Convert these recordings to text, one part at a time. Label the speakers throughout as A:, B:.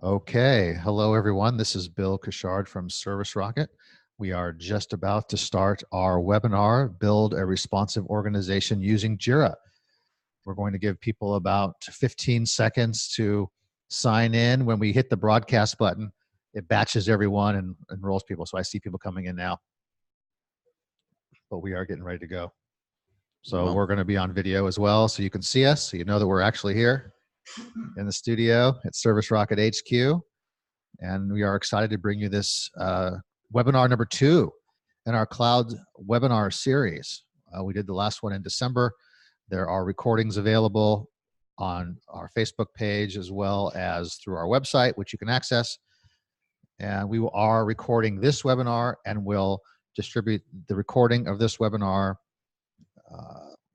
A: Okay, hello everyone. This is Bill Kashard from ServiceRocket. We are just about to start our webinar, Build a Responsive Organization Using Jira. We're going to give people about 15 seconds to sign in. When we hit the broadcast button, it batches everyone and enrolls people. So I see people coming in now, but we are getting ready to go. So we're going to be on video as well, so you can see us, so you know that we're actually here in the studio at ServiceRocket HQ. And we are excited to bring you this webinar number 2 in our cloud webinar series. We did the last one in December. There are recordings available on our Facebook page as well as through our website, which you can access. And we are recording this webinar and will distribute the recording of this webinar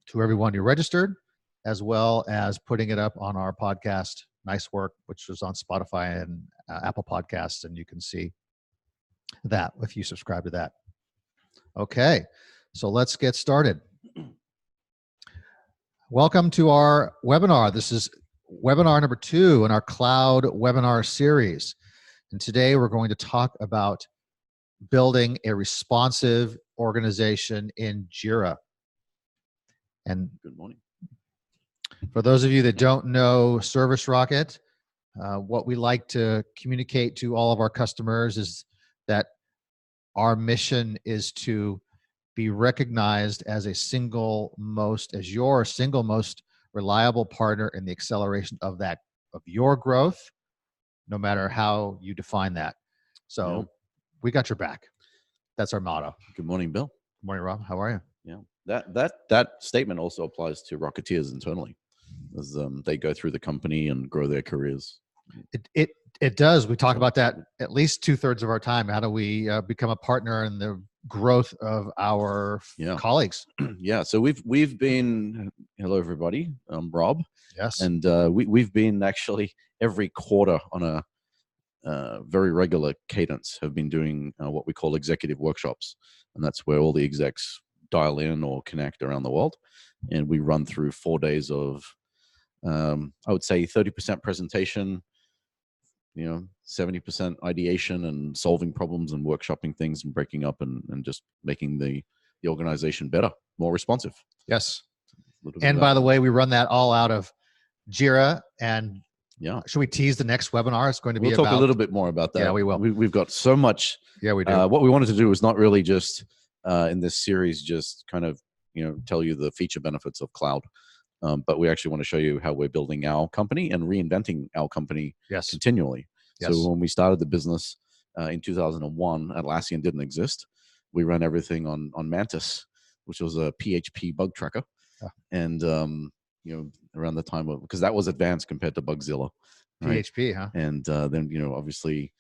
A: to everyone who registered, as well as putting it up on our podcast, Nice Work, which is on Spotify and Apple Podcasts, and you can see that if you subscribe to that. Okay, so let's get started. Welcome to our webinar. This is webinar number 2 in our cloud webinar series. And today we're going to talk about building a responsive organization in Jira. And
B: good morning.
A: For those of you that don't know ServiceRocket, what we like to communicate to all of our customers is that our mission is to be recognized as your single most reliable partner in the acceleration of your growth, no matter how you define that. So we got your back. That's our motto.
B: Good morning, Bill.
A: Good morning, Rob. How are you?
B: Yeah, that statement also applies to Rocketeers internally, as they go through the company and grow their careers.
A: It does. We talk about that at least 2/3 of our time. How do we become a partner in the growth of our colleagues?
B: Yeah. So we've been. Hello, everybody. I'm Rob.
A: Yes.
B: And we've been actually every quarter on a very regular cadence have been doing what we call executive workshops, and that's where all the execs dial in or connect around the world, and we run through 4 days of I would say 30% presentation, 70% ideation and solving problems and workshopping things and breaking up and just making the organization better, more responsive.
A: Yes. And by the way, we run that all out of Jira. And should we tease the next webinar? It's going to be
B: We'll talk a little bit more about that.
A: Yeah, we will.
B: We've got so much.
A: Yeah, we do.
B: What we wanted to do was not really just in this series, just kind of, tell you the feature benefits of cloud. But we actually want to show you how we're building our company and reinventing our company continually.
A: Yes.
B: So when we started the business in 2001, Atlassian didn't exist. We ran everything on Mantis, which was a PHP bug tracker. And, around the time of, because that was advanced compared to Bugzilla. Right?
A: PHP, huh?
B: And then, obviously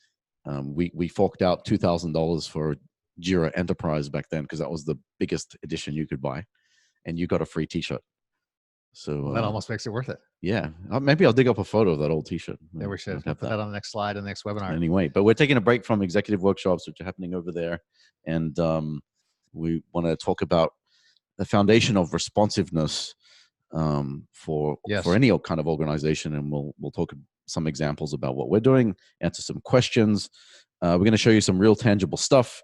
B: we forked out $2,000 for Jira Enterprise back then, because that was the biggest edition you could buy. And you got a free t-shirt. So
A: that almost makes it worth it.
B: Yeah. Maybe I'll dig up a photo of that old t-shirt.
A: Yeah, we should put that on the next slide in the next webinar.
B: Anyway, but we're taking a break from executive workshops, which are happening over there. And we want to talk about the foundation of responsiveness for any kind of organization. And we'll talk some examples about what we're doing, answer some questions. We're going to show you some real tangible stuff,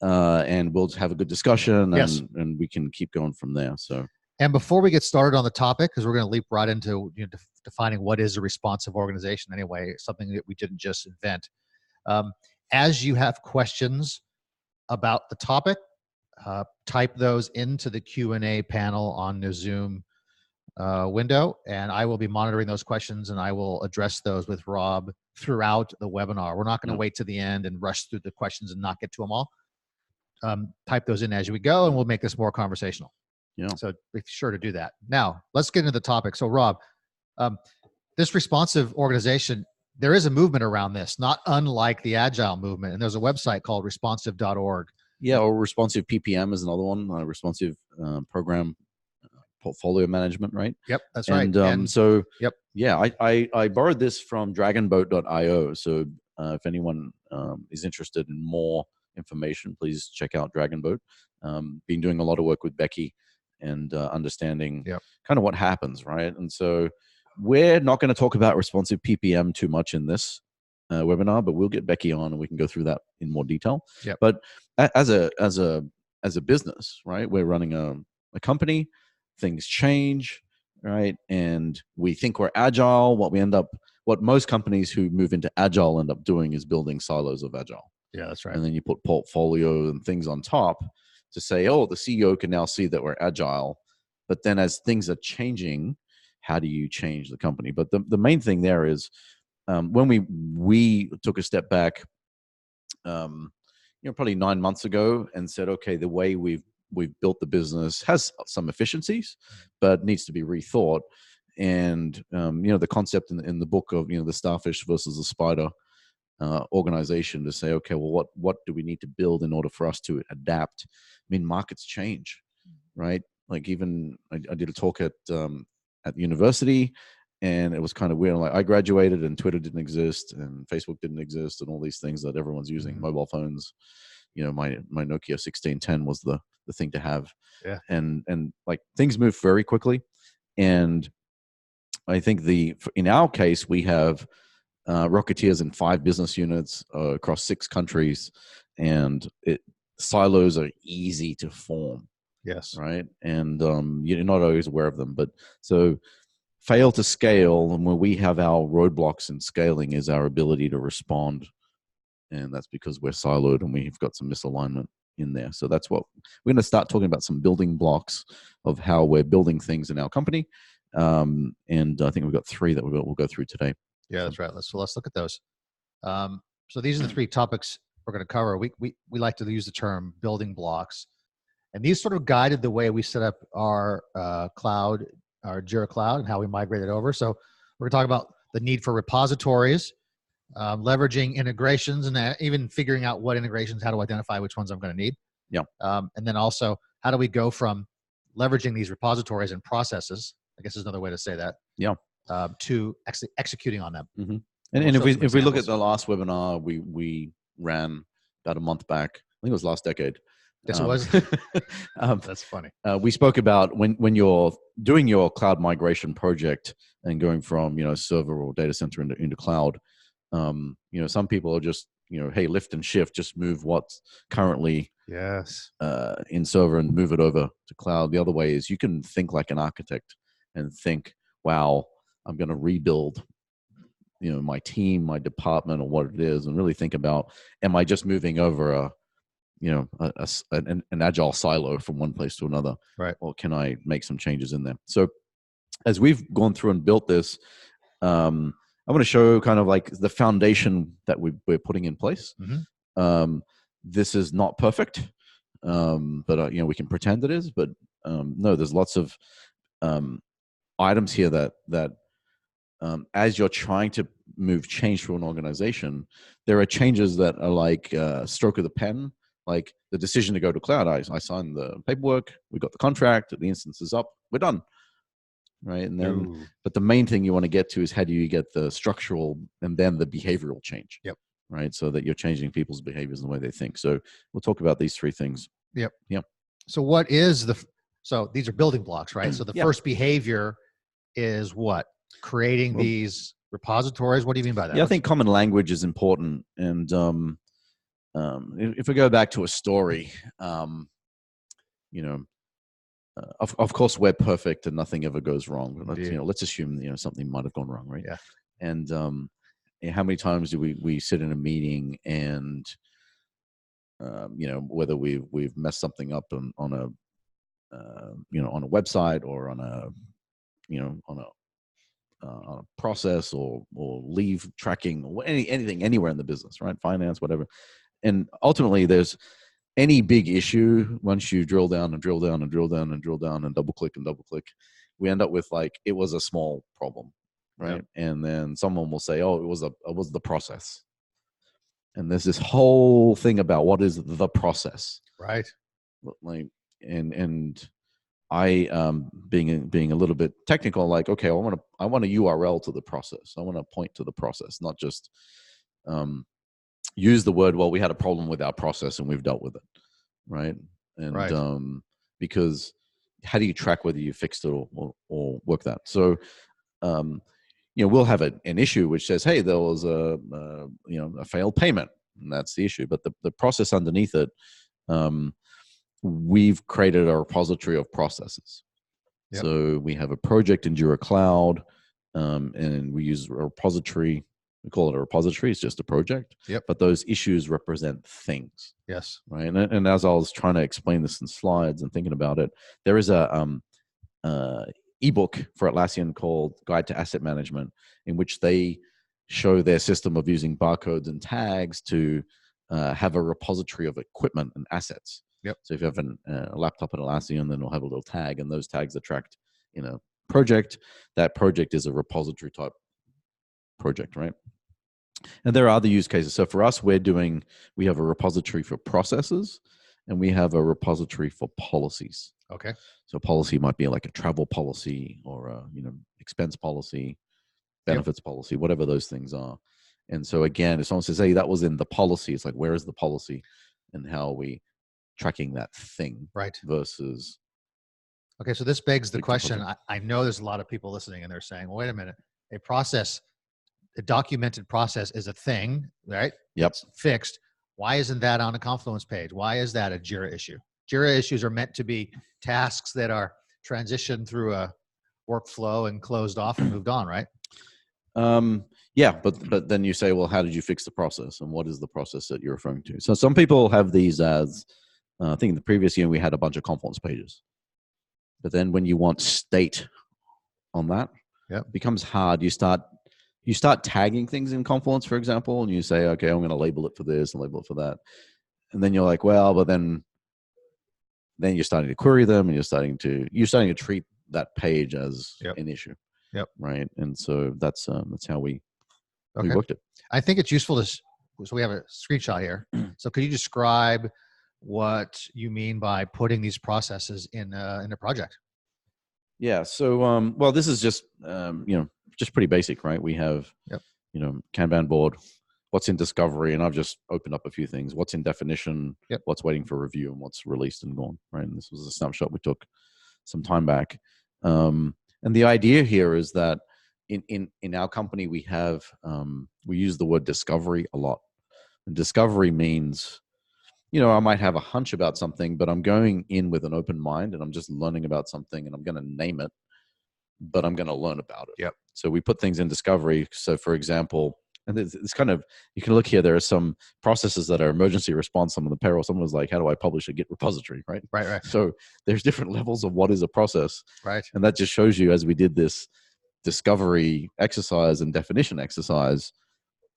B: and we'll have a good discussion, and we can keep going from there. So.
A: And before we get started on the topic, because we're going to leap right into defining what is a responsive organization anyway, something that we didn't just invent. As you have questions about the topic, type those into the Q&A panel on the Zoom window, and I will be monitoring those questions, and I will address those with Rob throughout the webinar. We're not going to wait to the end and rush through the questions and not get to them all. Type those in as we go, and we'll make this more conversational. So be sure to do that. Now, let's get into the topic. So, Rob, this responsive organization, there is a movement around this, not unlike the agile movement. And there's a website called responsive.org.
B: Yeah, or responsive PPM is another one, responsive program portfolio management, right?
A: Yep, that's right.
B: I borrowed this from dragonboat.io. So if anyone is interested in more information, please check out Dragonboat. Been doing a lot of work with Becky and understanding kind of what happens, right? And so we're not going to talk about responsive PPM too much in this webinar, but we'll get Becky on and we can go through that in more detail.
A: Yep.
B: But as a business, right? We're running a company, things change, right? And we think we're agile. What most companies who move into agile end up doing is building silos of agile.
A: Yeah, that's right.
B: And then you put portfolio and things on top to say, oh, the CEO can now see that we're agile. But then as things are changing, how do you change the company? But the main thing there is when we took a step back, probably 9 months ago and said, okay, the way we've built the business has some efficiencies, but needs to be rethought. And the concept in the book of the starfish versus the spider organization, to say, okay, well, what do we need to build in order for us to adapt? I mean, markets change, right? Like even I did a talk at the university, and it was kind of weird. Like I graduated and Twitter didn't exist and Facebook didn't exist and all these things that everyone's using, mobile phones. My Nokia 1610 was the thing to have.
A: Yeah.
B: And like things move very quickly. And I think in our case, we have Rocketeers in 5 business units across 6 countries, and silos are easy to form.
A: Yes.
B: Right. And you're not always aware of them, but so fail to scale, and where we have our roadblocks in scaling is our ability to respond, and that's because we're siloed and we've got some misalignment in there. So that's what we're going to start talking about, some building blocks of how we're building things in our company, and I think we've got 3 that we'll go through today.
A: Yeah, that's right. Let's look at those. So these are the 3 topics we're going to cover. We like to use the term building blocks, and these sort of guided the way we set up our cloud, our Jira Cloud, and how we migrated over. So we're going to talk about the need for repositories, leveraging integrations, and even figuring out what integrations, how to identify which ones I'm going to need.
B: Yeah.
A: And then also, how do we go from leveraging these repositories and processes, I guess is another way to say that,
B: Yeah.
A: To actually executing on them.
B: Mm-hmm. And if we look at the last webinar we ran about a month back, I think it was last decade.
A: Yes, it was. That's funny.
B: We spoke about when you're doing your cloud migration project and going from server or data center into cloud. Some people are just hey, lift and shift, just move what's currently in server and move it over to cloud. The other way is you can think like an architect and think, wow, I'm going to rebuild my team, my department, or what it is, and really think about, am I just moving over an agile silo from one place to another,
A: right?
B: Or can I make some changes in there? So as we've gone through and built this, I want to show kind of like the foundation that we're putting in place.
A: Mm-hmm.
B: This is not perfect, but we can pretend it is. But no, there's lots of items here that as you're trying to move change through an organization, there are changes that are like stroke of the pen. Like the decision to go to cloud, I signed the paperwork, we got the contract, the instance is up, we're done. Right. And then, but the main thing you want to get to is how do you get the structural and then the behavioral change?
A: Yep.
B: Right. So that you're changing people's behaviors and the way they think. So we'll talk about these 3 things.
A: Yep.
B: Yep.
A: So what is so these are building blocks, right? So the first behavior is what? Creating these repositories. What do you mean by that?
B: Yeah, I think common language is important. And if we go back to a story, of course we're perfect and nothing ever goes wrong. Let's assume something might have gone wrong, right?
A: Yeah.
B: And how many times do we sit in a meeting and whether we've messed something up on a website or on a process or leave tracking or anything anywhere in the business, right? Finance, whatever. And ultimately, there's any big issue. Once you drill down and drill down and drill down and drill down and double click, we end up with like it was a small problem, right? Yep. And then someone will say, "Oh, it was the process." And there's this whole thing about what is the process,
A: right?
B: Like, and I being a little bit technical, like, okay, I want a URL to the process. I want to point to the process, not just use the word, well, we had a problem with our process and we've dealt with it, right? And because how do you track whether you fixed it or work that? So we'll have an issue which says, hey, there was a failed payment, and that's the issue. But the process underneath it, we've created a repository of processes. Yep. So we have a project in Jira Cloud, and we use a repository. We call it a repository. It's just a project.
A: Yep.
B: But those issues represent things.
A: Yes.
B: Right. And as I was trying to explain this in slides and thinking about it, there is a ebook for Atlassian called Guide to Asset Management, in which they show their system of using barcodes and tags to have a repository of equipment and assets.
A: Yep.
B: So if you have a laptop at Atlassian, then it'll have a little tag, and those tags are tracked in a project. That project is a repository type project, right? And there are other use cases. So for us, we have a repository for processes, and we have a repository for policies.
A: Okay.
B: So policy might be like a travel policy or a expense policy, benefits policy, whatever those things are. And so again, if someone says, hey, that was in the policy, it's like, where is the policy, and how are we tracking that thing?
A: Right.
B: Versus.
A: Okay. So this begs the question. I know there's a lot of people listening and they're saying, well, wait a minute, a documented process is a thing, right?
B: Yep.
A: It's fixed. Why isn't that on a Confluence page? Why is that a Jira issue? Jira issues are meant to be tasks that are transitioned through a workflow and closed off and moved on, right?
B: Yeah, but then you say, well, how did you fix the process, and what is the process that you're referring to? So some people have these as, I think in the previous year we had a bunch of Confluence pages, but then when you want state on that, it becomes hard. You start tagging things in Confluence, for example, and you say, okay, I'm going to label it for this and label it for that, and then you're like, well, but then you're starting to query them, and you're starting to treat that page as an issue.
A: Yep.
B: Right. And so that's how we worked it.
A: I think it's useful so we have a screenshot here. So could you describe what you mean by putting these processes in a project?
B: Yeah. So, well, this is just, just pretty basic, right? We have, Kanban board, what's in discovery, and I've just opened up a few things. What's in definition, what's waiting for review, and what's released and gone, right? And this was a snapshot we took some time back. And the idea here is that in our company, we use the word discovery a lot. And discovery means, I might have a hunch about something, but I'm going in with an open mind, and I'm just learning about something, and I'm going to name it, but I'm going to learn about it.
A: Yep.
B: So we put things in discovery. So for example, and it's kind of, you can look here, there are some processes that are emergency response. Some of the payroll, someone was like, how do I publish a Git repository, right?
A: Right.
B: So there's different levels of what is a process.
A: Right.
B: And that just shows you, as we did this discovery exercise and definition exercise,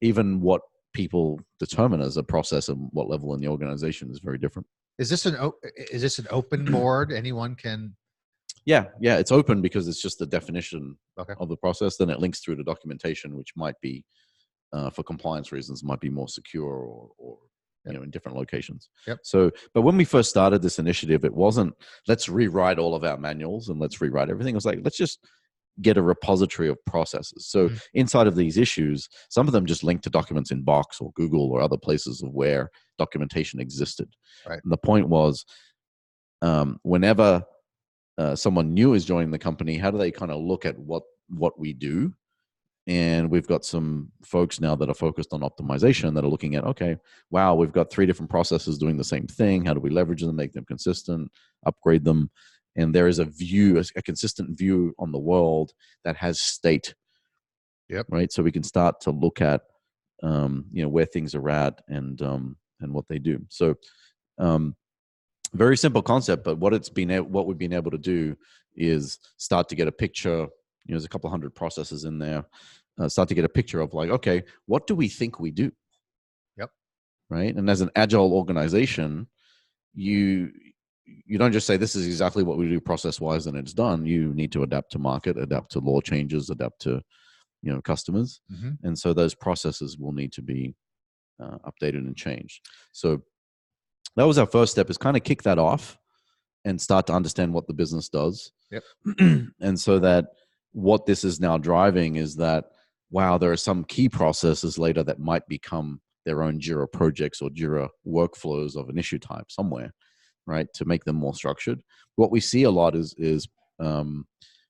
B: even what people determine as a process and what level in the organization is very different.
A: Is this an open board? Anyone can?
B: Yeah, it's open because it's just the definition of the process. Then it links through to documentation, which might be, for compliance reasons, might be more secure or in different locations.
A: Yep.
B: So, but when we first started this initiative, it wasn't, let's rewrite all of our manuals and let's rewrite everything. It was like, let's just get a repository of processes. So inside of these issues, some of them just link to documents in Box or Google or other places of where documentation existed.
A: Right.
B: And the point was, whenever someone new is joining the company, how do they kind of look at what we do? And we've got some folks now that are focused on optimization that are looking at, okay, wow, we've got 3 different processes doing the same thing. How do we leverage them, make them consistent, upgrade them? And there is a view, a consistent view on the world that has state.
A: Yep.
B: Right. So we can start to look at, where things are at and what they do. So, very simple concept, but what we've been able to do is start to get a picture. There's a couple hundred processes in there. Start to get a picture of like, okay, what do we think we do?
A: Yep.
B: Right. And as an agile organization, you don't just say this is exactly what we do process wise and it's done. You need to adapt to market, adapt to law changes, adapt to customers. Mm-hmm. And so those processes will need to be updated and changed. So that was our first step, is kind of kick that off and start to understand what the business does.
A: Yep.
B: And so that what this is now driving is that, wow, there are some key processes later that might become their own Jira projects or Jira workflows of an issue type somewhere, right, to make them more structured. What we see a lot is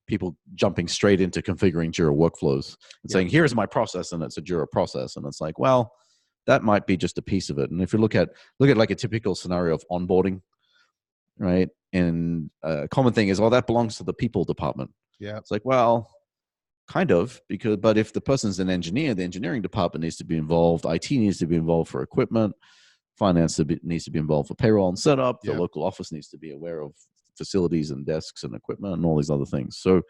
B: people jumping straight into configuring Jira workflows and saying, here's my process, and it's a Jira process. And it's like, well, that might be just a piece of it. And if you look at like a typical scenario of onboarding, right? And a common thing is, well, that belongs to the people department.
A: Yeah.
B: It's like, well, kind of, but if the person's an engineer, the engineering department needs to be involved. IT needs to be involved for equipment. Finance needs to be involved for payroll and setup. The local office needs to be aware of facilities and desks and equipment and all these other things. So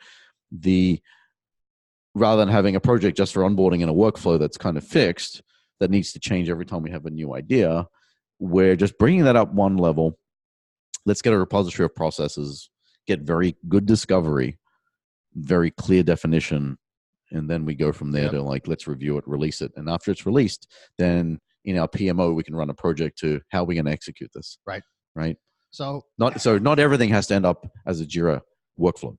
B: rather than having a project just for onboarding and a workflow that's kind of fixed, that needs to change every time we have a new idea, we're just bringing that up one level. Let's get a repository of processes, get very good discovery, very clear definition, and then we go from there to like, let's review it, release it. And after it's released, then in our PMO, we can run a project to how we're going to execute this. Right. So not everything has to end up as a Jira workflow.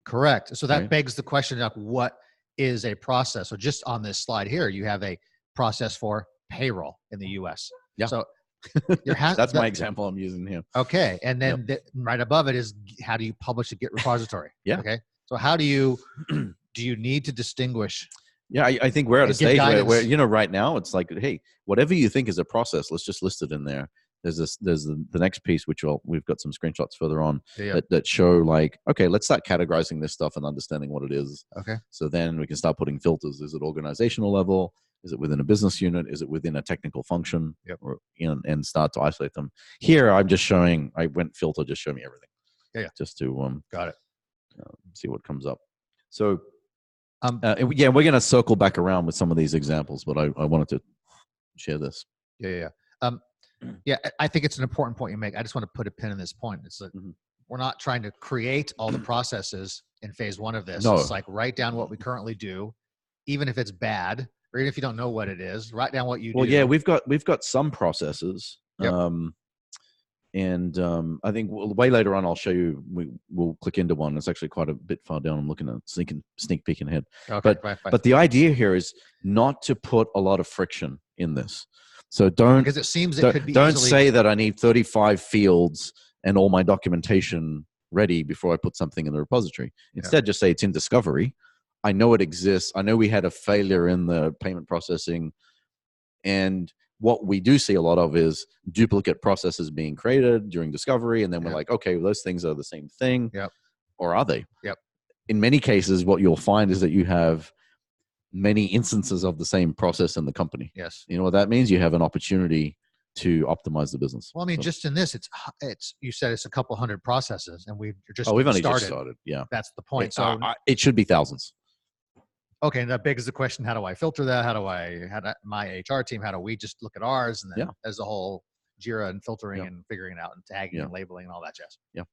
A: Correct. So that begs the question of what is a process? So just on this slide here, you have a process for payroll in the US.
B: Yeah.
A: So
B: that's my example I'm using here.
A: Okay. And then right above it is, how do you publish a Git repository?
B: Yeah.
A: Okay. So how do you need to distinguish?
B: Yeah, I think we're at a stage where right now it's like, hey, whatever you think is a process, let's just list it in there. There's the next piece, which we've got some screenshots further on that show like, okay, let's start categorizing this stuff and understanding what it is.
A: Okay.
B: So then we can start putting filters. Is it organizational level? Is it within a business unit? Is it within a technical function? Or, and start to isolate them. Here, I'm just showing, I went filter, just show me everything.
A: Yeah.
B: Just to
A: got it.
B: See what comes up. So we're going to circle back around with some of these examples, but I wanted to share this.
A: Yeah. I think it's an important point you make. I just want to put a pin in this point. It's like, we're not trying to create all the processes in phase one of this.
B: No.
A: It's like, write down what we currently do, even if it's bad, or even if you don't know what it is, write down what you do.
B: Well, yeah, we've got some processes.
A: Yep.
B: I think way later on, I'll show you, we'll click into one. It's actually quite a bit far down. I'm looking at sneak peeking ahead.
A: Okay,
B: but the idea here is not to put a lot of friction in this. So because
A: it seems it could be
B: don't say that I need 35 fields and all my documentation ready before I put something in the repository. Instead, just say it's in discovery. I know it exists. I know we had a failure in the payment processing. And what we do see a lot of is duplicate processes being created during discovery. And then we're like, okay, well, those things are the same thing. Or are they? In many cases, what you'll find is that you have many instances of the same process in the company.
A: Yes.
B: You know what that means? You have an opportunity to optimize the business.
A: Well, I mean, just in this, it's you said it's a couple hundred processes, and we've
B: only just started. Yeah,
A: that's the point. So
B: it should be thousands.
A: Okay, and that begs the question: how do I filter that? How do my HR team? How do we just look at ours, and then as a whole Jira and filtering and figuring it out and tagging and labeling and all that jazz?
B: Yeah.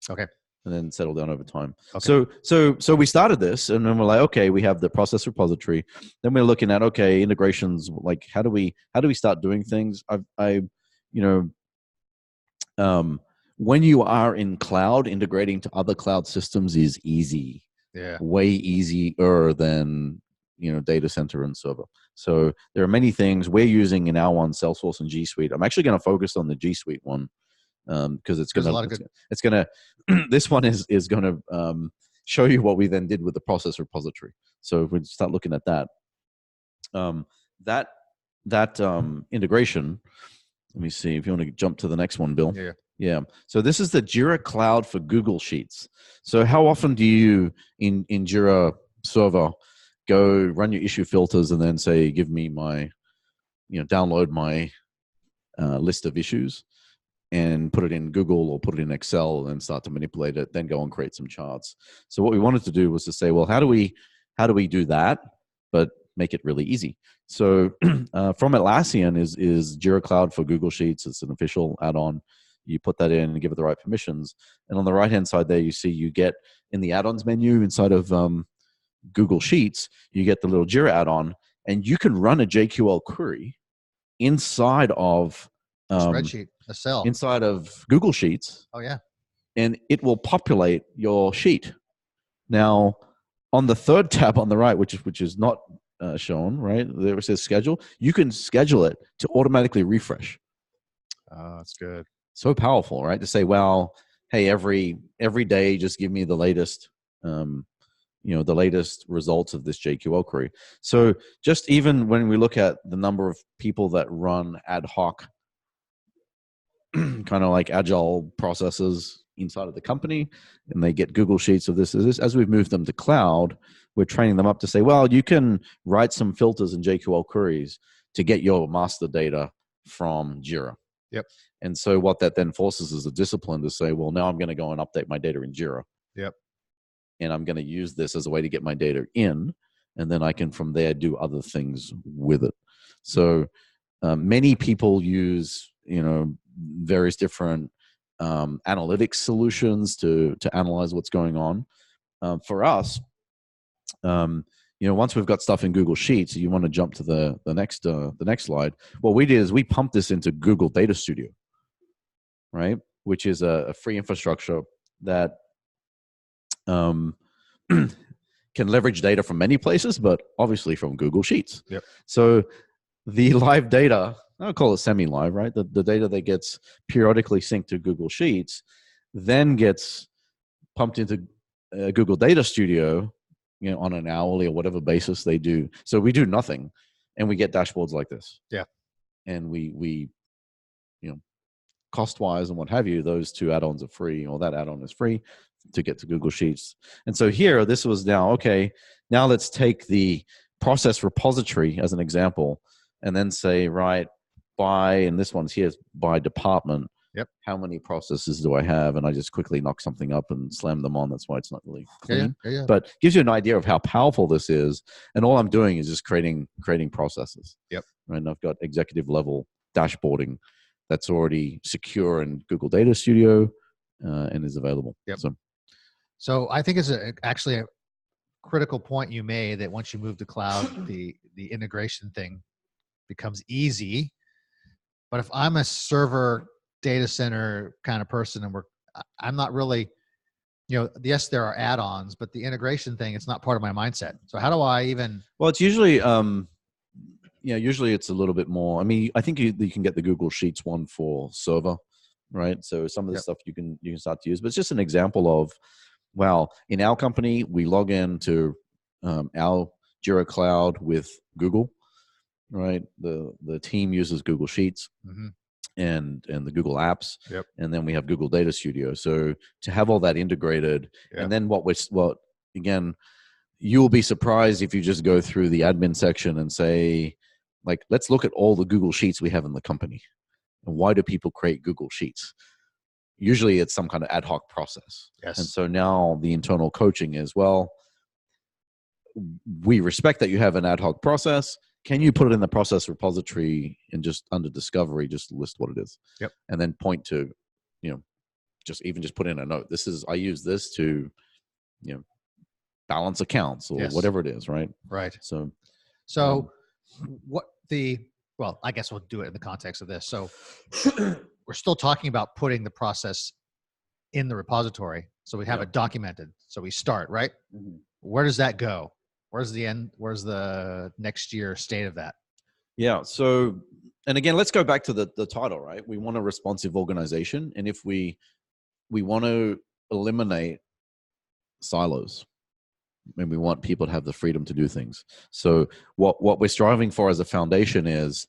A: Okay.
B: And then settle down over time.
A: Okay.
B: So we started this, and then we're like, okay, we have the process repository. Then we're looking at, okay, integrations. Like, how do we start doing things? When you are in cloud, integrating to other cloud systems is easy.
A: Yeah.
B: Way easier than data center and server. So there are many things we're using in our one, Salesforce and G Suite. I'm actually going to focus on the G Suite one. Because it's going to this one is going to show you what we then did with the process repository. So if we start looking at that, integration. Let me see if you want to jump to the next one, Bill. Yeah. So this is the Jira Cloud for Google Sheets. So how often do you in Jira Server go run your issue filters and then say, give me my, download my list of issues and put it in Google or put it in Excel and start to manipulate it, then go and create some charts. So what we wanted to do was to say, well, how do we do that, but make it really easy? So from Atlassian is Jira Cloud for Google Sheets. It's an official add-on. You put that in and give it the right permissions. And on the right-hand side there, you see you get in the add-ons menu inside of Google Sheets, you get the little Jira add-on, and you can run a JQL query inside of
A: a spreadsheet, a cell
B: inside of Google Sheets.
A: Oh yeah.
B: And it will populate your sheet. Now, on the third tab on the right, which is not shown, right? There it says schedule. You can schedule it to automatically refresh.
A: Oh, that's good.
B: So powerful, right? To say, well, hey, every day, just give me the latest, the latest results of this JQL query. So just even when we look at the number of people that run ad hoc, kind of like agile processes inside of the company, and they get Google Sheets of this, as we've moved them to cloud, we're training them up to say, well, you can write some filters in JQL queries to get your master data from Jira.
A: Yep.
B: And so what that then forces is a discipline to say, well, now I'm going to go and update my data in Jira.
A: Yep.
B: And I'm going to use this as a way to get my data in, and then I can from there do other things with it. So many people use, various different analytics solutions to analyze what's going on. For us, once we've got stuff in Google Sheets, you want to jump to the next slide. What we did is we pumped this into Google Data Studio, right? Which is a free infrastructure that can leverage data from many places, but obviously from Google Sheets.
A: Yep.
B: So the live data, I'll call it semi-live, right? The data that gets periodically synced to Google Sheets then gets pumped into Google Data Studio, on an hourly or whatever basis they do. So we do nothing, and we get dashboards like this.
A: Yeah.
B: And we cost-wise and what have you, those two add-ons are free, or that add-on is free to get to Google Sheets. And so here, this was now, okay, now let's take the process repository as an example, and then say, right, and this one's here, by department.
A: Yep.
B: How many processes do I have? And I just quickly knock something up and slam them on. That's why it's not really clean.
A: Yeah.
B: But gives you an idea of how powerful this is. And all I'm doing is just creating processes.
A: Yep.
B: Right. And I've got executive level dashboarding that's already secure in Google Data Studio and is available.
A: Yep. So I think it's actually a critical point you made, that once you move to cloud, the integration thing becomes easy. But if I'm a server data center kind of person, and I'm not really, yes, there are add-ons, but the integration thing, it's not part of my mindset. So how do I even?
B: Well, it's usually, usually it's a little bit more. I mean, I think you can get the Google Sheets one for server, right? So some of the stuff you can start to use, but it's just an example of, well, in our company, we log into our Jira Cloud with Google, right? The team uses Google Sheets.
A: Mm-hmm.
B: and the Google Apps.
A: Yep.
B: And then we have Google Data Studio. So to have all that integrated, and then again, you'll be surprised if you just go through the admin section and say, like, let's look at all the Google Sheets we have in the company. And why do people create Google Sheets? Usually it's some kind of ad hoc process.
A: Yes.
B: And so now the internal coaching is, well, we respect that you have an ad hoc process. Can you put it in the process repository and just under discovery, just list what it is?
A: Yep. And
B: then point to, just put in a note. I use this to, balance accounts or whatever it is. Right.
A: Right.
B: So
A: I guess we'll do it in the context of this. So we're still talking about putting the process in the repository. So we have it documented. So we start, right?
B: Mm-hmm.
A: Where does that go? Where's the end? Where's the next year state of that?
B: Yeah. So, and again, let's go back to the title, right? We want a responsive organization. And if we want to eliminate silos, and we want people to have the freedom to do things. So what we're striving for as a foundation is,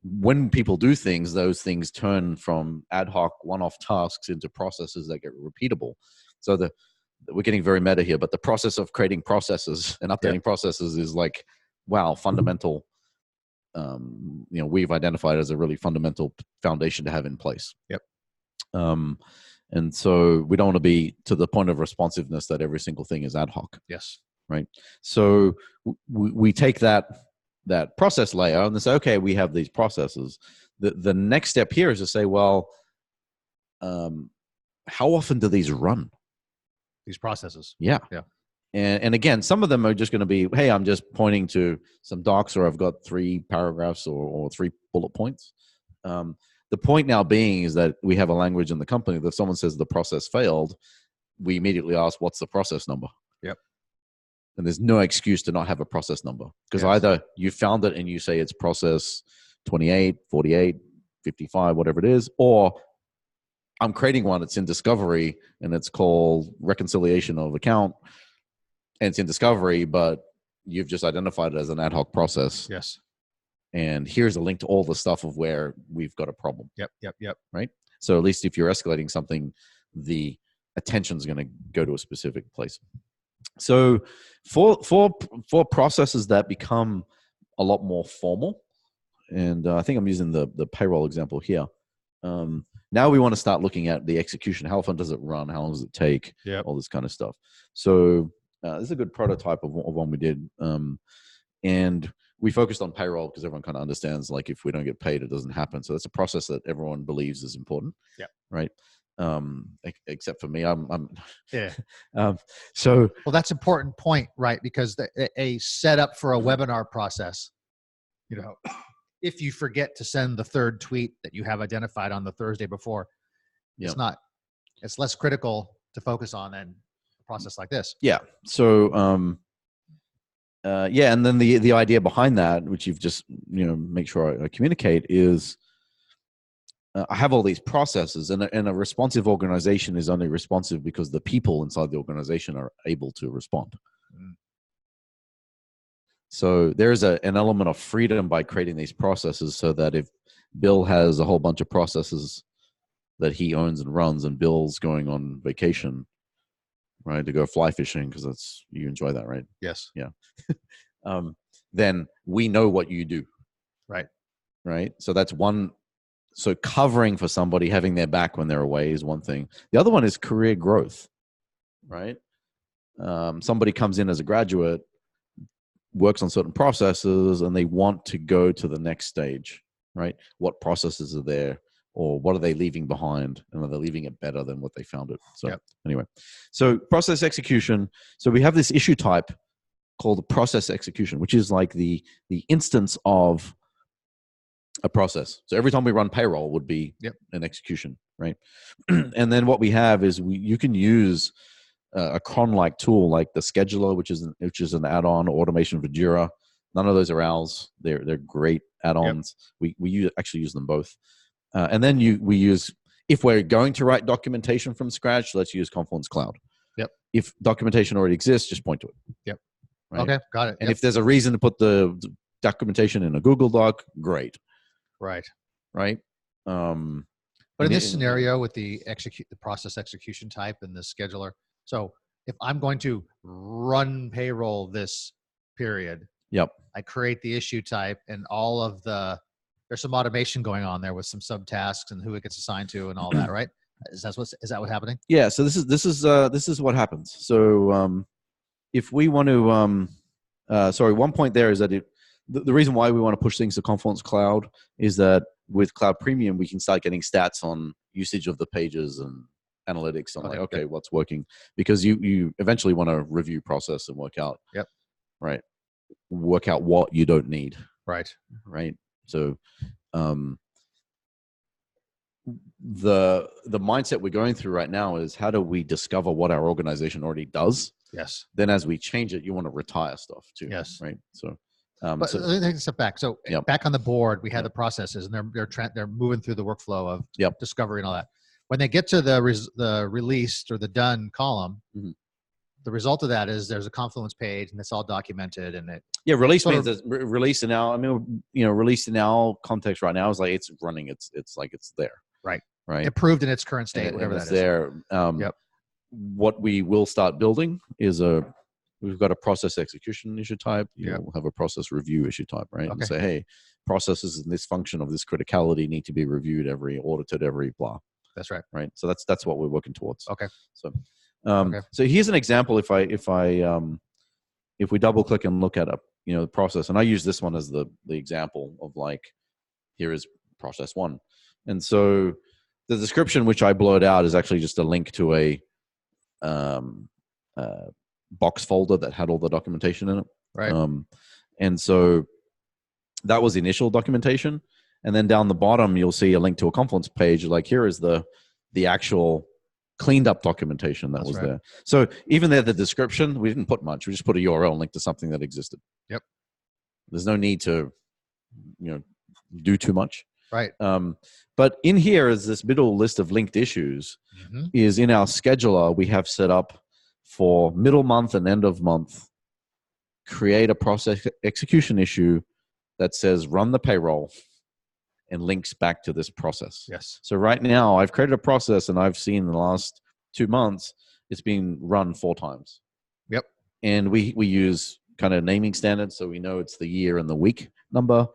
B: when people do things, those things turn from ad hoc one-off tasks into processes that get repeatable. So we're getting very meta here, but the process of creating processes and updating processes is like, wow, fundamental. We've identified as a really fundamental foundation to have in place.
A: Yep.
B: And so we don't want to be to the point of responsiveness that every single thing is ad hoc.
A: Yes.
B: Right. So we take that process layer and then say, okay, we have these processes. The next step here is to say, well, how often do these run?
A: These processes.
B: Yeah.
A: Yeah.
B: And again, some of them are just going to be, hey, I'm just pointing to some docs, or I've got 3 paragraphs or 3 bullet points. The point now being is that we have a language in the company that if someone says the process failed, we immediately ask, what's the process number?
A: Yep.
B: And there's no excuse to not have a process number, because either you found it and you say it's process 28, 48, 55, whatever it is, or I'm creating one. It's in discovery and it's called reconciliation of account, and it's in discovery, but you've just identified it as an ad hoc process.
A: Yes.
B: And here's a link to all the stuff of where we've got a problem.
A: Yep.
B: Right. So at least if you're escalating something, the attention is going to go to a specific place. So for processes that become a lot more formal, and I think I'm using the payroll example here. Now we want to start looking at the execution. How often does it run? How long does it take? All this kind of stuff. So this is a good prototype of one we did. And we focused on payroll because everyone kind of understands, like, if we don't get paid, it doesn't happen. So that's a process that everyone believes is important.
A: Yeah.
B: Right. Except for me, I'm
A: yeah.
B: So
A: well, that's an important point, right? Because a setup for a webinar process, if you forget to send the third tweet that you have identified on the Thursday before, it's less critical to focus on than a process like this.
B: Yeah. So, and then the idea behind that, which you've just, make sure I communicate, is I have all these processes, and a responsive organization is only responsive because the people inside the organization are able to respond. So there's an element of freedom by creating these processes, so that if Bill has a whole bunch of processes that he owns and runs, and Bill's going on vacation, right, to go fly fishing, because you enjoy that, right?
A: Yes.
B: Yeah. Then we know what you do. Right. So that's one. So covering for somebody, having their back when they're away, is one thing. The other one is career growth, right? Somebody comes in as a graduate, works on certain processes, and they want to go to the next stage, right? What processes are there, or what are they leaving behind, and are they leaving it better than what they found it? So anyway, so process execution. So we have this issue type called process execution, which is like the instance of a process. So every time we run payroll would be an execution, right? And then what we have is you can use a cron-like tool like the scheduler, which is an add-on automation for Jira. None of those are ours. They're great add-ons. We actually use them both. And then we use, if we're going to write documentation from scratch, let's use Confluence Cloud. If documentation already exists, just point to it. Right?
A: Okay, got it.
B: And if there's a reason to put the documentation in a Google Doc, great. Right.
A: But in this scenario with the process execution type and the scheduler, so if I'm going to run payroll this period, I create the issue type, and all of there's some automation going on there with some subtasks and who it gets assigned to and all that, right? Is that what's happening?
B: Yeah. So this is what happens. So if we want to, one point there is that the reason why we want to push things to Confluence Cloud is that with Cloud Premium, we can start getting stats on usage of the pages and analytics on what's working, because you eventually want to review process and work out, work out what you don't need. Right. So, the mindset we're going through right now is, how do we discover what our organization already does?
A: Yes.
B: Then as we change it, you want to retire stuff too.
A: Yes.
B: Right. So,
A: but let me take a step back. So back on the board, we had the processes, and they're moving through the workflow of discovery and all that. When they get to the released or the done column, the result of that is there's a Confluence page, and it's all documented. And
B: release means release in our. I mean, release in our context right now is like it's running. It's like it's there. Right.
A: Approved in its current state, whatever that is.
B: There. What we will start building is we've got a process execution issue type. We'll have a process review issue type, right? And say, hey, processes in this function of this criticality need to be reviewed audited every blah. That's right. Right. So that's what we're working towards.
A: Okay.
B: So, so here's an example. If we double click and look at the process, and I use this one as the example of, like, here is process one. And so the description, which I blurred out, is actually just a link to a box folder that had all the documentation in it.
A: Right.
B: And so that was the initial documentation. And then down the bottom, you'll see a link to a Confluence page. Like, here is the actual cleaned up documentation that was there. So even there, the description, we didn't put much. We just put a URL link to something that existed. There's no need to, do too much.
A: Right.
B: But in here is this middle list of linked issues.
A: Mm-hmm.
B: Is in our scheduler we have set up for middle month and end of month. Create a process execution issue that says run the payroll and links back to this process.
A: Yes.
B: So right now I've created a process and I've seen in the last 2 months it's been run 4 times.
A: Yep.
B: And we use kind of naming standards, so we know it's the year and the week number,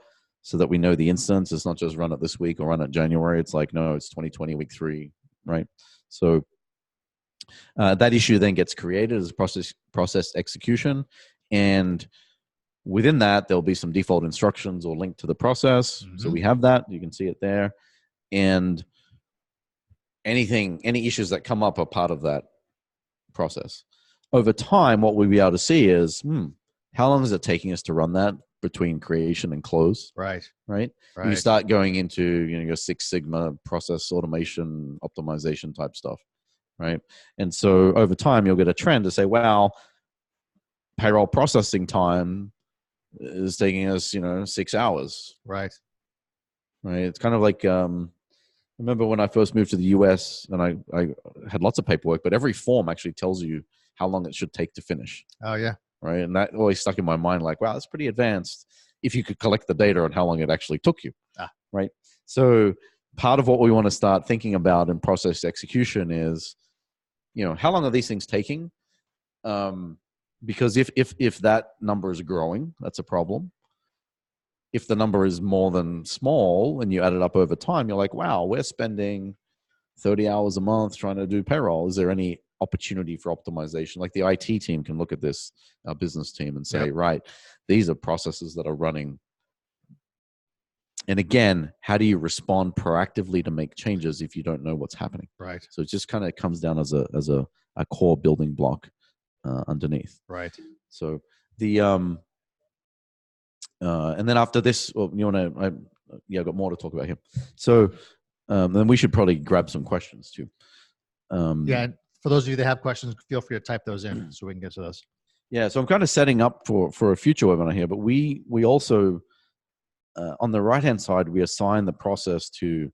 B: so that we know the instance. It's not just run it this week or run it January. It's like, no, it's 2020 week 3, right? So that issue then gets created as process execution, and within that there'll be some default instructions or link to the process.
A: Mm-hmm.
B: So we have that. You can see it there, and any issues that come up are part of that process. Over time, what we'll be able to see is, how long is it taking us to run that between creation and close?
A: Right.
B: You start going into your Six Sigma process automation optimization type stuff, right? And so over time, you'll get a trend to say, wow, payroll processing time is taking us 6 hours.
A: Right.
B: It's kind of like I remember when I first moved to the US and I had lots of paperwork, but every form actually tells you how long it should take to finish.
A: Oh, yeah.
B: Right. And that always stuck in my mind, like, wow, that's pretty advanced if you could collect the data on how long it actually took you. Right. So part of what we want to start thinking about in process execution is, how long are these things taking? Because if that number is growing, that's a problem. If the number is more than small and you add it up over time, you're like, wow, we're spending 30 hours a month trying to do payroll. Is there any opportunity for optimization? Like the IT team can look at this, our business team, and say, right, these are processes that are running. And again, how do you respond proactively to make changes if you don't know what's happening?
A: Right.
B: So it just kind of comes down as a core building block underneath.
A: Right.
B: So the and then after this, I've got more to talk about here. So then we should probably grab some questions too.
A: And for those of you that have questions, feel free to type those in so we can get to those.
B: Yeah, so I'm kind of setting up for a future webinar here, but we also on the right-hand side, we assign the process to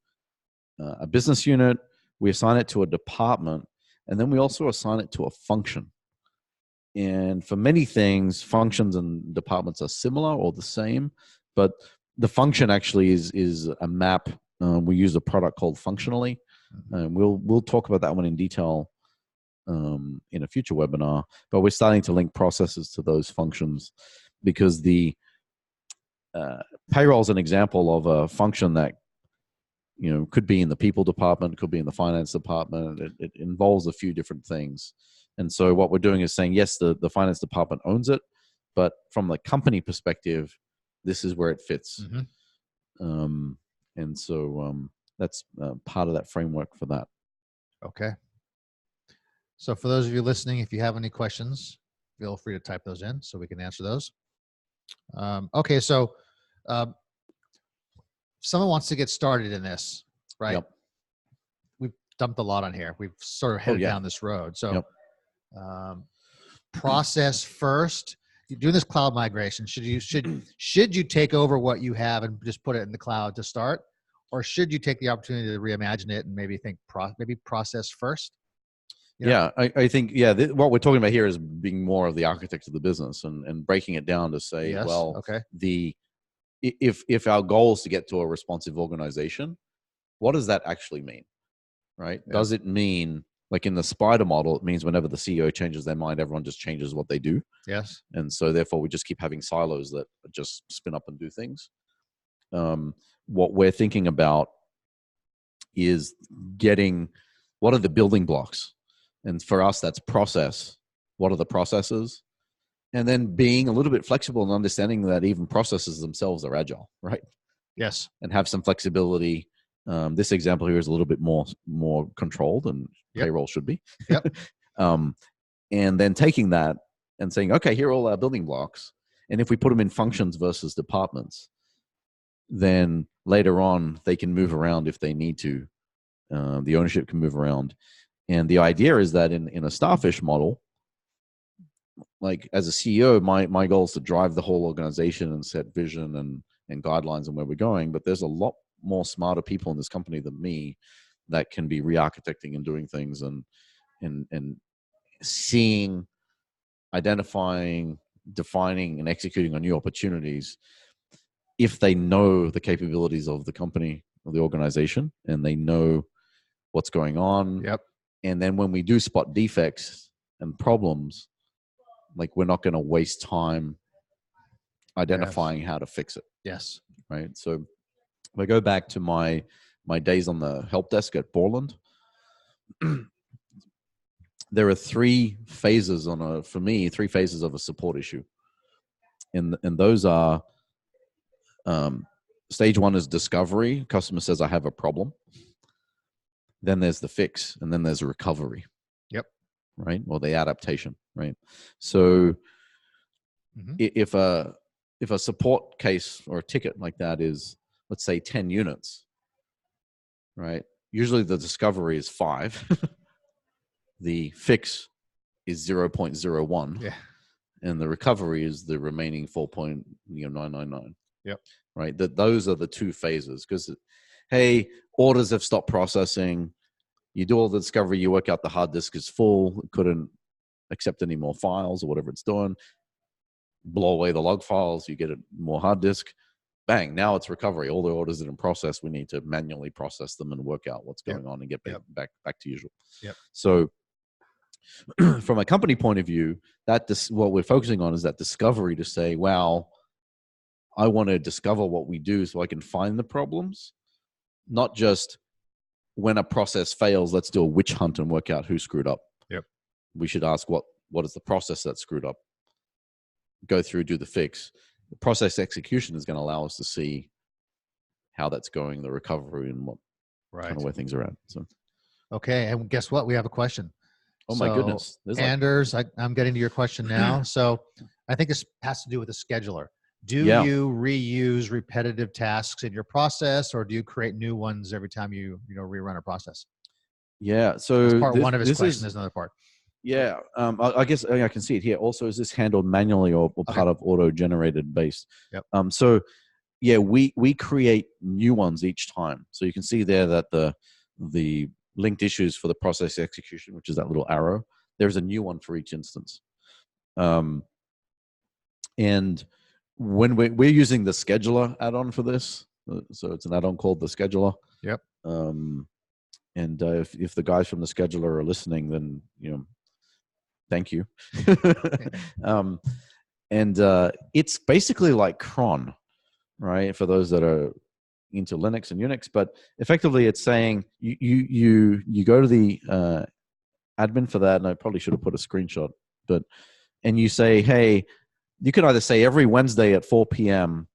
B: a business unit, we assign it to a department, and then we also assign it to a function. And for many things, functions and departments are similar or the same, but the function actually is a map. We use a product called Functionally. We'll talk about that one in detail in a future webinar, but we're starting to link processes to those functions because the payroll is an example of a function that could be in the people department, could be in the finance department. It involves a few different things. And so what we're doing is saying, yes, the finance department owns it, but from the company perspective, this is where it fits.
A: Mm-hmm.
B: And so that's part of that framework for that.
A: Okay. So for those of you listening, if you have any questions, feel free to type those in so we can answer those. Okay, so if someone wants to get started in this, right?
B: Yep.
A: We've dumped a lot on here. We've sort of headed down this road. So process first. You're doing this cloud migration. Should you take over what you have and just put it in the cloud to start? Or should you take the opportunity to reimagine it and maybe think maybe process first?
B: Yeah, I think, what we're talking about here is being more of the architect of the business and breaking it down to say, if our goal is to get to a responsive organization, what does that actually mean, right? Yeah. Does it mean, like in the spider model, it means whenever the CEO changes their mind, everyone just changes what they do?
A: Yes. And
B: so therefore we just keep having silos that just spin up and do things. What we're thinking about is what are the building blocks? And for us, that's process. What are the processes? And then being a little bit flexible and understanding that even processes themselves are agile, right?
A: Yes.
B: And have some flexibility. This example here is a little bit more controlled, and payroll should be.
A: Yep.
B: And then taking that and saying, okay, here are all our building blocks. And if we put them in functions versus departments, then later on they can move around if they need to. The ownership can move around. And the idea is that in a starfish model, like as a CEO, my goal is to drive the whole organization and set vision and guidelines on where we're going. But there's a lot more smarter people in this company than me that can be re-architecting and doing things and seeing, identifying, defining, and executing on new opportunities if they know the capabilities of the company or the organization and they know what's going on.
A: Yep.
B: And then when we do spot defects and problems, like we're not going to waste time identifying how to fix it.
A: Yes.
B: Right. So if I go back to my days on the help desk at Borland, there are three phases of a support issue. And those are, stage one is discovery. Customer says, I have a problem. Then there's the fix, and then there's a recovery.
A: Yep.
B: Right. Or the adaptation. Right. So if a support case or a ticket like that is, let's say 10 units, right? Usually the discovery is 5. The fix is 0.01.
A: Yeah.
B: And the recovery is the remaining 4.999.
A: Yep.
B: Right. Those are the two phases, because, hey, orders have stopped processing. You do all the discovery, you work out the hard disk is full, it couldn't accept any more files or whatever it's doing. Blow away the log files, you get a more hard disk. Bang, now it's recovery. All the orders that are in process, we need to manually process them and work out what's going on and get back to usual.
A: Yep.
B: So from a company point of view, what we're focusing on is that discovery, to say, wow, I want to discover what we do so I can find the problems, not just when a process fails, let's do a witch hunt and work out who screwed up.
A: Yep.
B: We should ask what is the process that screwed up, go through, do the fix. The process execution is going to allow us to see how that's going, the recovery, and what kind of where things are at. So,
A: okay, and guess what? We have a question.
B: Oh my goodness,
A: Anders, I'm getting to your question now. So I think this has to do with the scheduler. Do you reuse repetitive tasks in your process, or do you create new ones every time you rerun a process?
B: Yeah. So
A: that's part one of his question. There's another part.
B: Yeah. I guess I can see it here. Also, is this handled manually or part of auto-generated based?
A: Yep.
B: So yeah, we create new ones each time. So you can see there that the linked issues for the process execution, which is that little arrow, there's a new one for each instance. And when we're using the scheduler add-on for this, so it's an add-on called the scheduler.
A: Yep.
B: And if the guys from the scheduler are listening, then thank you. And it's basically like cron, right? For those that are into Linux and Unix, but effectively it's saying you go to the admin for that, and I probably should have put a screenshot, and you say, hey, you can either say every Wednesday at 4 p.m.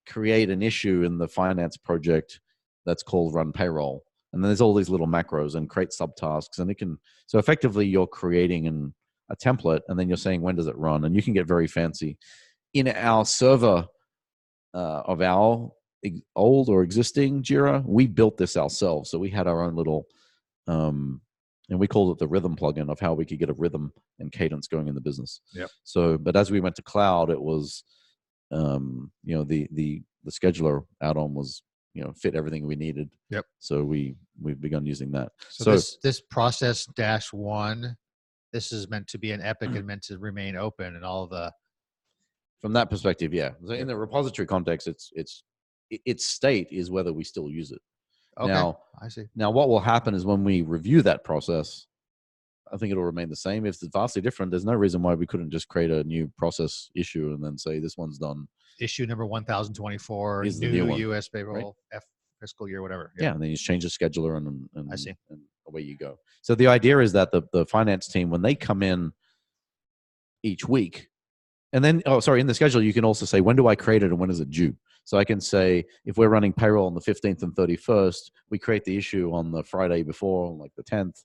B: create an issue in the finance project that's called run payroll. And then there's all these little macros and create subtasks. And so effectively you're creating a template, and then you're saying, when does it run? And you can get very fancy. In our server of our old or existing Jira, we built this ourselves. So we had our own little, and we called it the rhythm plugin, of how we could get a rhythm and cadence going in the business.
A: Yep.
B: So, but as we went to cloud, it was, the scheduler add-on was, fit everything we needed.
A: Yep.
B: So we've begun using that.
A: So this process -1, this is meant to be an epic and meant to remain open, and all the.
B: From that perspective, yeah. So in the repository context, its state is whether we still use it.
A: Okay,
B: now,
A: I see.
B: Now, what will happen is when we review that process, I think it'll remain the same. If it's vastly different, there's no reason why we couldn't just create a new process issue and then say this one's done.
A: Issue number 1024, new US payroll, right? Fiscal year, whatever.
B: Yeah, and then you just change the scheduler and
A: I see.
B: And away you go. So the idea is that the finance team, when they come in each week, and then, in the schedule, you can also say, when do I create it and when is it due? So I can say, if we're running payroll on the 15th and 31st, we create the issue on the Friday before, like the 10th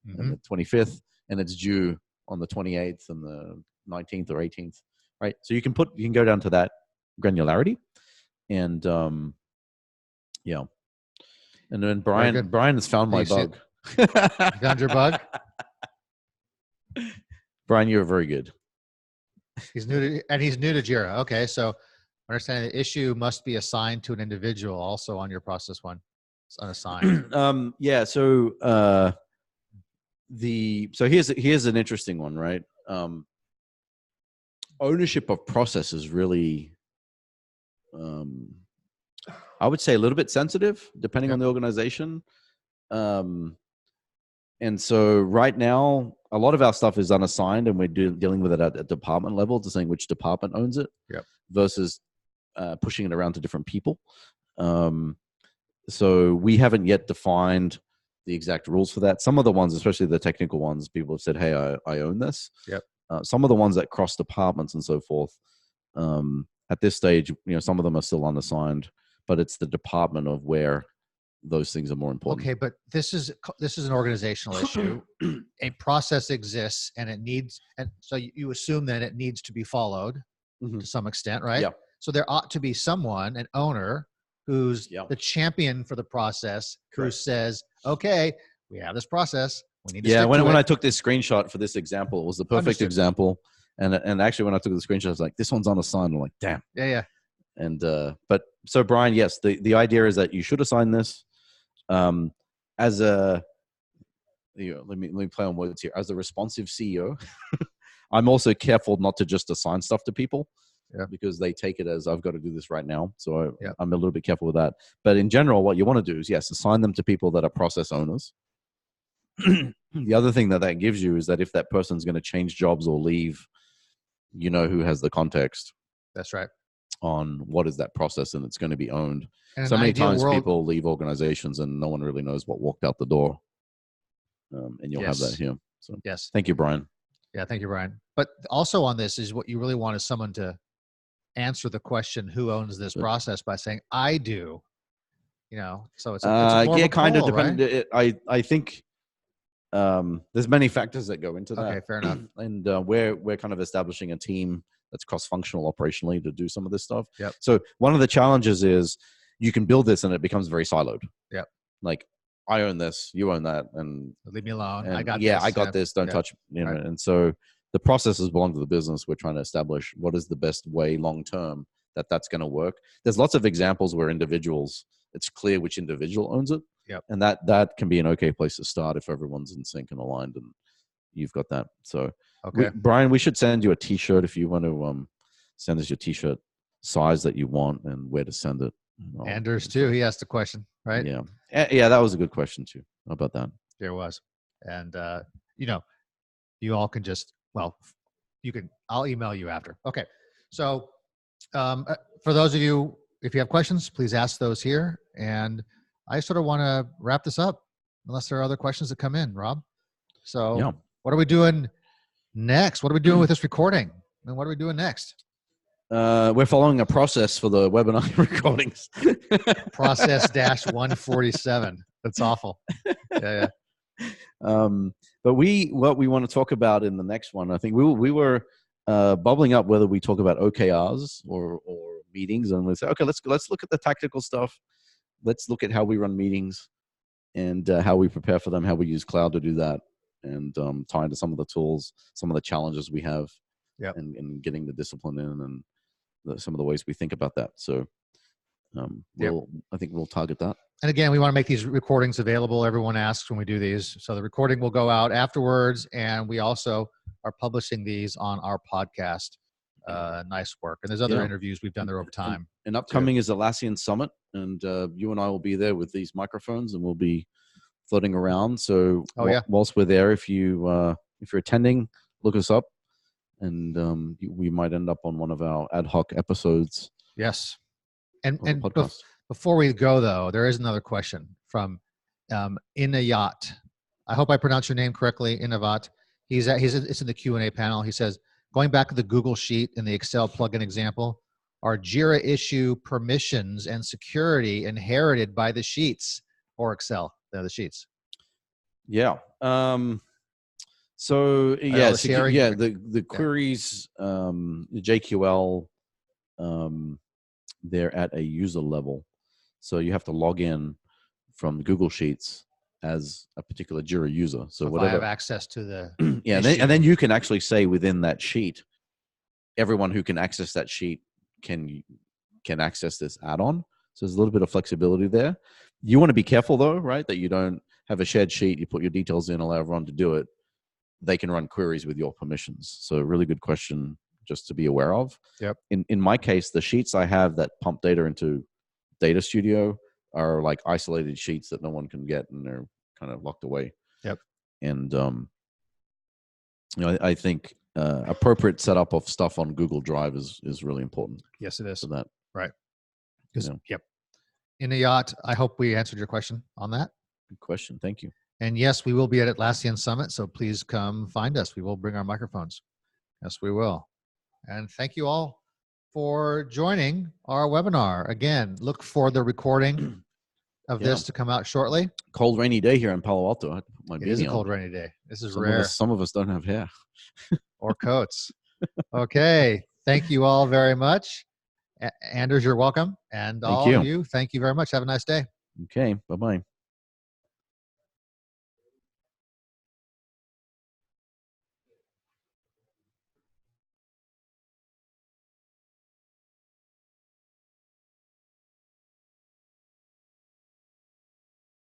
B: and the 25th, and it's due on the 28th and the 19th or 18th, right? So you can go down to that granularity, and yeah. And then Brian has found my bug.
A: You found your bug?
B: Brian, you're very good.
A: He's new to Jira. Okay, so Understanding the issue must be assigned to an individual also on your process one. It's unassigned.
B: Yeah. So here's an interesting one, right? Ownership of process is really, I would say, a little bit sensitive depending on the organization. And so right now, a lot of our stuff is unassigned, and we're dealing with it at a department level, deciding which department owns it, versus pushing it around to different people. So we haven't yet defined the exact rules for that. Some of the ones, especially the technical ones, people have said, "Hey, I own this." Some of the ones that cross departments and so forth, at this stage, some of them are still unassigned, but it's the department of where those things are more important.
A: Okay, but this is an organizational issue. A process exists, and so you assume that it needs to be followed to some extent, right?
B: Yeah.
A: So there ought to be someone, an owner, who's the champion for the process, who says, "Okay, we have this process. We need to stick to it."
B: When I took this screenshot for this example, it was the perfect example. And actually, when I took the screenshot, I was like, "This one's unassigned." I'm like, "Damn."
A: Yeah.
B: And but so Brian, yes, the idea is that you should assign this. As a, let me play on words here. As a responsive CEO, I'm also careful not to just assign stuff to people, because they take it as I've got to do this right now. So I'm a little bit careful with that. But in general, what you want to do is assign them to people that are process owners. The other thing that gives you is that if that person's going to change jobs or leave, who has the context.
A: That's right.
B: On what is that process, and it's going to be owned.
A: And
B: so many times people leave organizations and no one really knows what walked out the door. And you'll have that here. So thank you, Brian.
A: Yeah, thank you, Brian. But also on this is what you really want is someone to answer the question, who owns this process, by saying, "I do." So it's more
B: kind of
A: dependent.
B: Right? I think there's many factors that go into that.
A: Okay, fair enough.
B: And we're kind of establishing a team that's cross-functional operationally to do some of this stuff.
A: Yep.
B: So one of the challenges is you can build this and it becomes very siloed.
A: Yep.
B: Like, I own this, you own that, and
A: leave me alone.
B: And
A: I got this.
B: I got this. Don't touch. Right. And so the processes belong to the business. We're trying to establish what is the best way long term that's going to work. There's lots of examples where it's clear which individual owns it.
A: Yep.
B: And that can be an okay place to start if everyone's in sync and aligned, and you've got that. So Brian, we should send you a T-shirt if you want to send us your T-shirt size that you want and where to send it.
A: Anders too. He asked a question, right?
B: Yeah. That was a good question too. How about that?
A: There was. And, you all can I'll email you after. Okay. So for those of you, if you have questions, please ask those here. And I sort of want to wrap this up unless there are other questions that come in, Rob. So what are we doing next? What are we doing with this recording? And what are we doing next?
B: We're following a process for the webinar recordings.
A: Process -147. That's awful. Yeah.
B: But what we want to talk about in the next one, I think we were bubbling up whether we talk about OKRs or meetings, and we say, okay, let's look at the tactical stuff. Let's look at how we run meetings and how we prepare for them, how we use cloud to do that, and tie into some of the tools, some of the challenges we have, and getting the discipline in, and some of the ways we think about that. So I think we'll target that.
A: And again, we want to make these recordings available. Everyone asks when we do these. So the recording will go out afterwards. And we also are publishing these on our podcast. Nice work. And there's other interviews we've done there over time.
B: And upcoming is Atlassian Summit. And you and I will be there with these microphones, and we'll be floating around. So whilst we're there, if you're attending, look us up. And we might end up on one of our ad hoc episodes.
A: Yes. And before we go, though, there is another question from Inayat. I hope I pronounced your name correctly, Inavat. It's in the Q&A panel. He says, going back to the Google Sheet in the Excel plugin example, are Jira issue permissions and security inherited by the sheets or Excel? They're the sheets.
B: Yeah. So the queries, the JQL, they're at a user level. So you have to log in from Google Sheets as a particular Jira user. So
A: if
B: whatever
A: I have access to the
B: and then you can actually say within that sheet, everyone who can access that sheet can can access this add-on. So there's a little bit of flexibility there. You want to be careful though, right? That you don't have a shared sheet, you put your details in, allow everyone to do it. They can run queries with your permissions. So a really good question just to be aware of.
A: Yep.
B: In my case, the sheets I have that pump data into Data Studio are like isolated sheets that no one can get, and they're kind of locked away.
A: Yep.
B: And I think appropriate setup of stuff on Google Drive is really important.
A: Yes, it is.
B: For that.
A: Right. Yep. Inayat, I hope we answered your question on that.
B: Good question. Thank you.
A: And yes, we will be at Atlassian Summit, so please come find us. We will bring our microphones. Yes, we will. And thank you all for joining our webinar. Again, look for the recording of this to come out shortly.
B: Cold, rainy day here in Palo Alto. I have to put my beanie on.
A: It is a cold, rainy day. This is rare.
B: Some of us don't have hair.
A: Or coats. Okay. Thank you all very much. Anders, you're welcome. And all of you, thank you very much. Have a nice day.
B: Okay. Bye-bye.